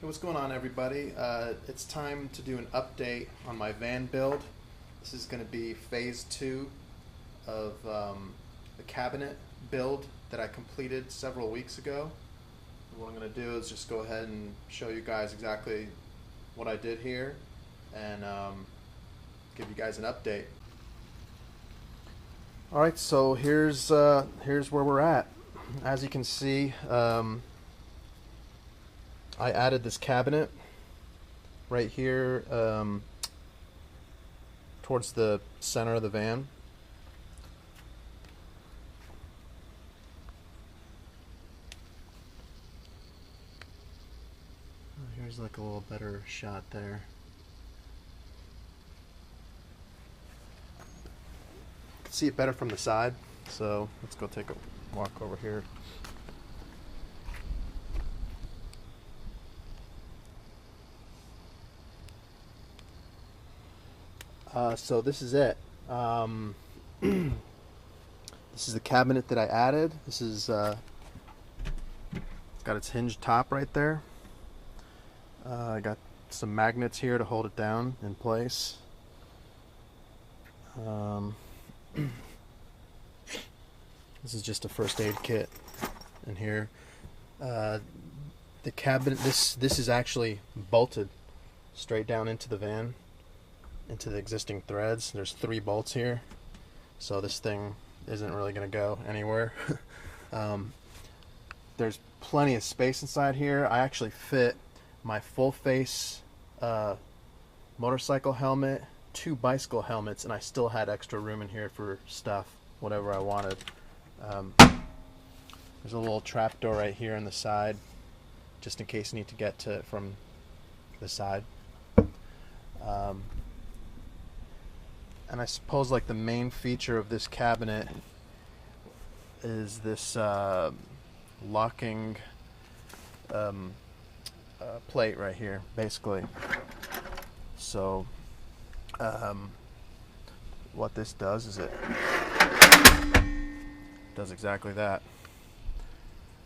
Hey, what's going on, everybody? It's time to do an update on my van build. This is going to be phase 2 of the cabinet build that I completed several weeks ago. What I'm going to do is just go ahead and show you guys exactly what I did here and give you guys an update. Alright, so here's where we're at. As you can see, I added this cabinet right here towards the center of the van. Here's like a little better shot there. You can see it better from the side, so let's go take a walk over here. So this is it. This is the cabinet that I added. This is it's got its hinged top right there. I got some magnets here to hold it down in place. This is just a first aid kit in here. The cabinet, this is actually bolted straight down into the van, into the existing threads. There's 3 bolts here, so this thing isn't really going to go anywhere. There's plenty of space inside here. I actually fit my full face motorcycle helmet, 2 bicycle helmets, and I still had extra room in here for stuff, whatever I wanted. There's a little trap door right here on the side, just in case you need to get to it from the side. And I suppose like the main feature of this cabinet is this locking plate right here, basically. So what this does is it does exactly that.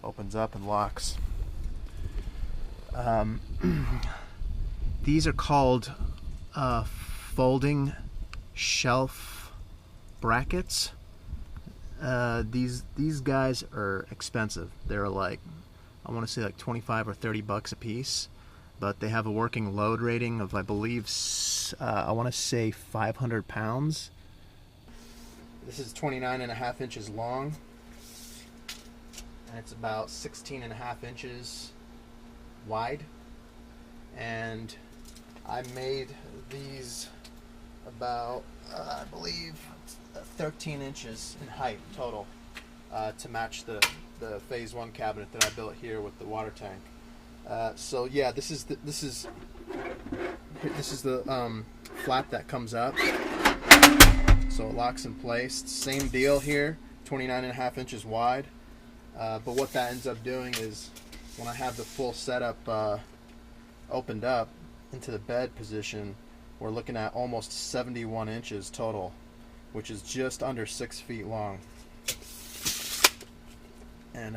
Opens up and locks. These are called folding shelf brackets. These guys are expensive. They're like, I want to say like 25 or 30 bucks a piece, but they have a working load rating of, I believe, I want to say 500 pounds. This is 29.5 inches long, and it's about 16.5 inches wide. And I made these about, I believe, 13 inches in height total, to match the phase 1 cabinet that I built here with the water tank. So yeah, this is the flap that comes up, so it locks in place. Same deal here, 29.5 inches wide. But what that ends up doing is, when I have the full setup opened up into the bed position, we're looking at almost 71 inches total, which is just under 6 feet long. And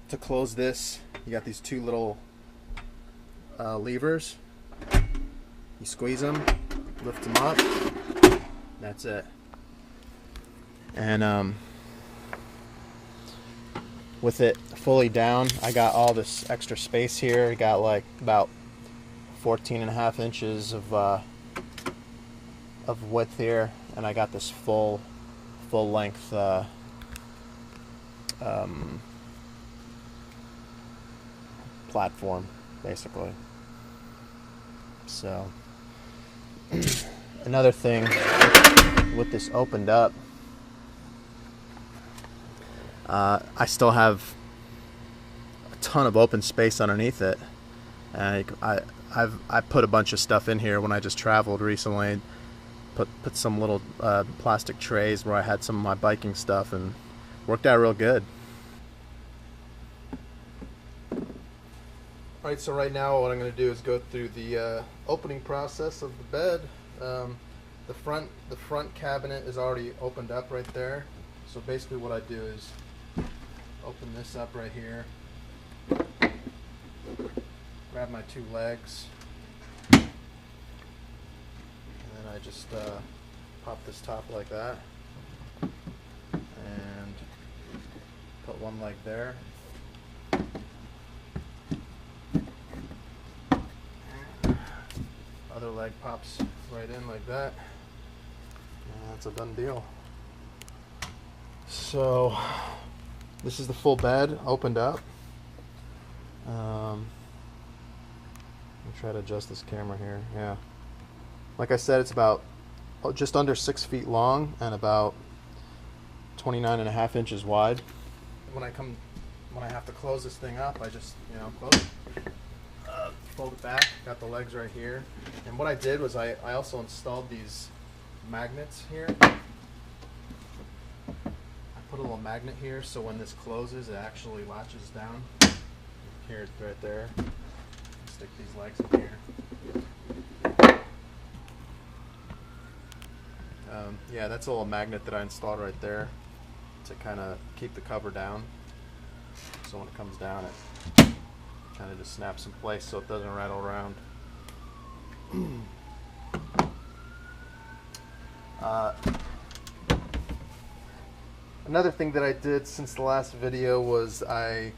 to close this, you got these 2 little levers. You squeeze them, lift them up, that's it. And with it fully down, I got all this extra space here. I got like about 14.5 inches of width here, and I got this full length platform, basically. So another thing with this opened up, I still have a ton of open space underneath it. And I put a bunch of stuff in here when I just traveled recently. Put some little plastic trays where I had some of my biking stuff, and worked out real good. Alright, so right now what I'm going to do is go through the opening process of the bed. The front cabinet is already opened up right there. So basically what I do is open this up right here, grab grab my two legs, and then I just pop this top like that, and put one leg there. Other leg pops right in like that, and that's a done deal. So this is the full bed opened up. Let me try to adjust this camera here. Yeah, like I said, it's about just under 6 feet long and about 29.5 inches wide. When I have to close this thing up, I just, you know, close it. Fold it back, got the legs right here. And what I did was I also installed these magnets here. I put a little magnet here so when this closes it actually latches down. Here, right there. Stick these legs in here. Yeah, that's a little magnet that I installed right there to kind of keep the cover down. So when it comes down, it kind of just snaps in place so it doesn't rattle around. Another thing that I did since the last video was I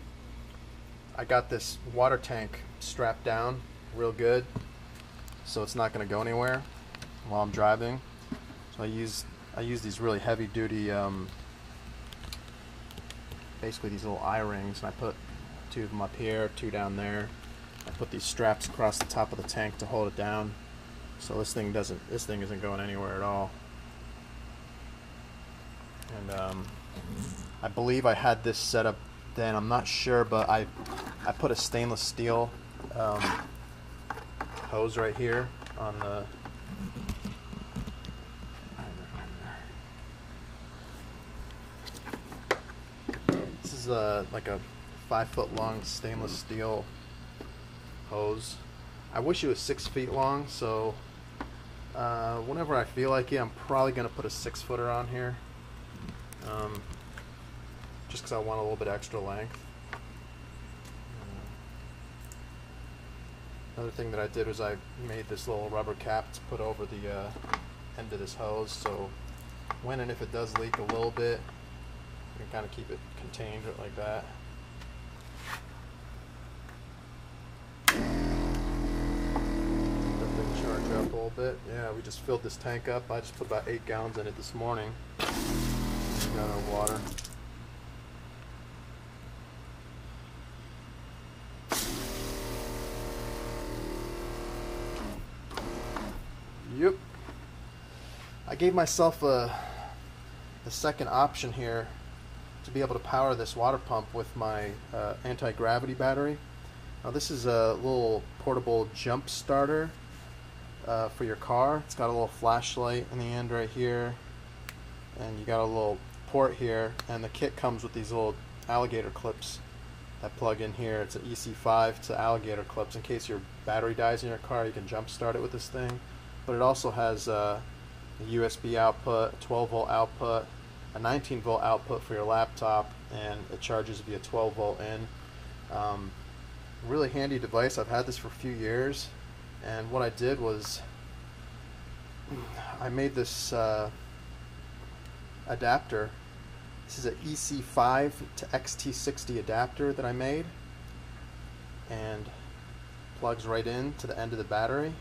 got this water tank strapped down real good so it's not going to go anywhere while I'm driving. So I use these really heavy duty basically these little eye rings, and I put 2 of them up here, 2 down there. I put these straps across the top of the tank to hold it down, so this thing isn't going anywhere at all. And I believe I had this set up then, I'm not sure, but I put a stainless steel hose right here on the like a 5-foot long stainless steel hose. I wish it was 6 feet long, so whenever I feel like it, I'm probably going to put a 6-footer on here, just because I want a little bit extra length. Another thing that I did was I made this little rubber cap to put over the end of this hose, so when and if it does leak a little bit, you can kind of keep it contained like that. Let that charge up a little bit. Yeah, we just filled this tank up. I just put about 8 gallons in it this morning. We got our water. Yep. I gave myself the second option here to be able to power this water pump with my anti-gravity battery. Now this is a little portable jump starter for your car. It's got a little flashlight in the end right here, and you got a little port here, and the kit comes with these little alligator clips that plug in here. It's an EC5 to alligator clips in case your battery dies in your car. You can jump start it with this thing. But it also has a USB output, a 12-volt output, a 19-volt output for your laptop, and it charges via 12-volt in. Really handy device. I've had this for a few years, and what I did was I made this adapter. This is an EC5 to XT60 adapter that I made, and plugs right in to the end of the battery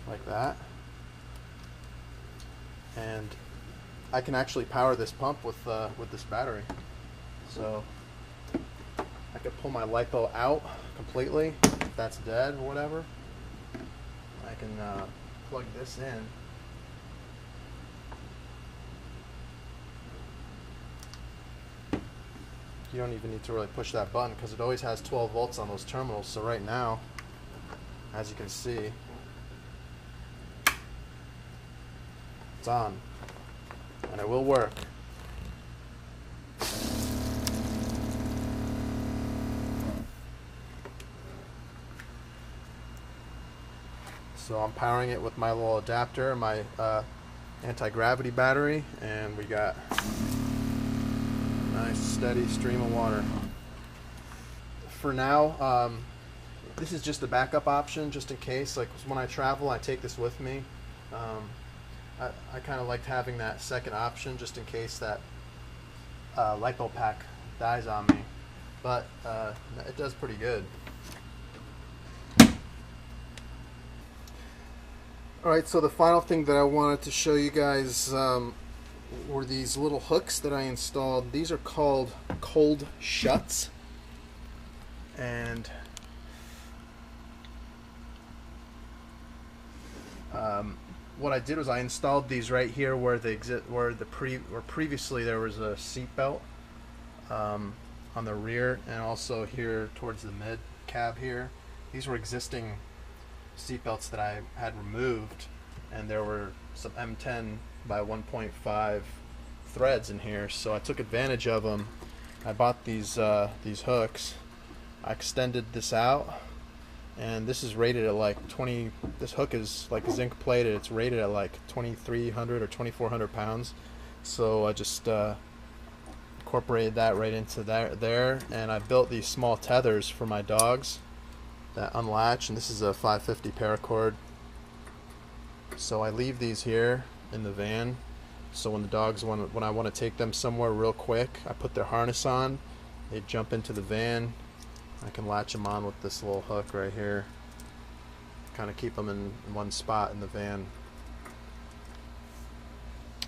like that. And I can actually power this pump with this battery. So I could pull my LiPo out completely if that's dead or whatever. I can plug this in. You don't even need to really push that button because it always has 12 volts on those terminals. So right now, as you can see, it's on, and it will work. So I'm powering it with my little adapter, my anti-gravity battery, and we got a nice steady stream of water. for now. This is just a backup option, just in case. Like when I travel, I take this with me. I kind of liked having that second option, just in case that lipo pack dies on me. But it does pretty good. Alright, so the final thing that I wanted to show you guys were these little hooks that I installed. These are called cold shuts. And what I did was I installed these right here where they previously there was a seat belt on the rear, and also here towards the mid cab here. These were existing seat belts that I had removed, and there were some M10 by 1.5 threads in here, so I took advantage of them. I bought these hooks. I extended this out, and this is rated at like 20. This hook is like zinc plated. It's rated at like 2,300 or 2,400 pounds. So I just incorporated that right into there, and I built these small tethers for my dogs that unlatch, and this is a 550 paracord. So I leave these here in the van, so when the dogs when I want to take them somewhere real quick, I put their harness on, they jump into the van, I can latch them on with this little hook right here, kind of keep them in one spot in the van.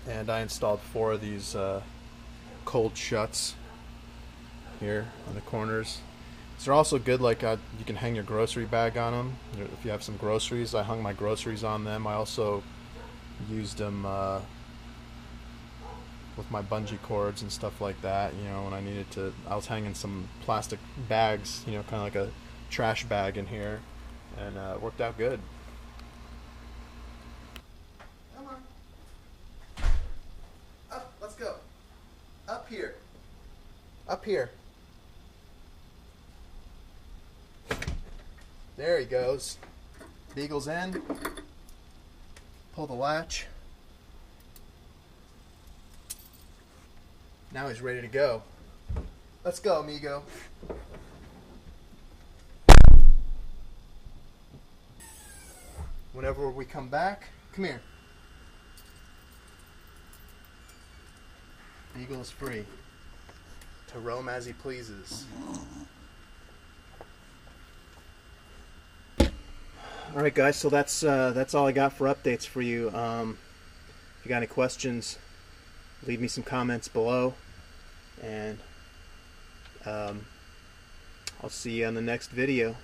And I installed 4 of these cold shuts here on the corners. They're also good, like you can hang your grocery bag on them. If you have some groceries, I hung my groceries on them. I also used them with my bungee cords and stuff like that. You know, when I needed to, I was hanging some plastic bags, you know, kind of like a trash bag in here, and it worked out good. Come on. Up, let's go. Up here. Up here. There he goes. Beagle's in. Pull the latch. Now he's ready to go. Let's go, amigo. Whenever we come back, come here. Beagle is free to roam as he pleases. Alright guys, so that's all I got for updates for you. If you got any questions, leave me some comments below, and I'll see you on the next video.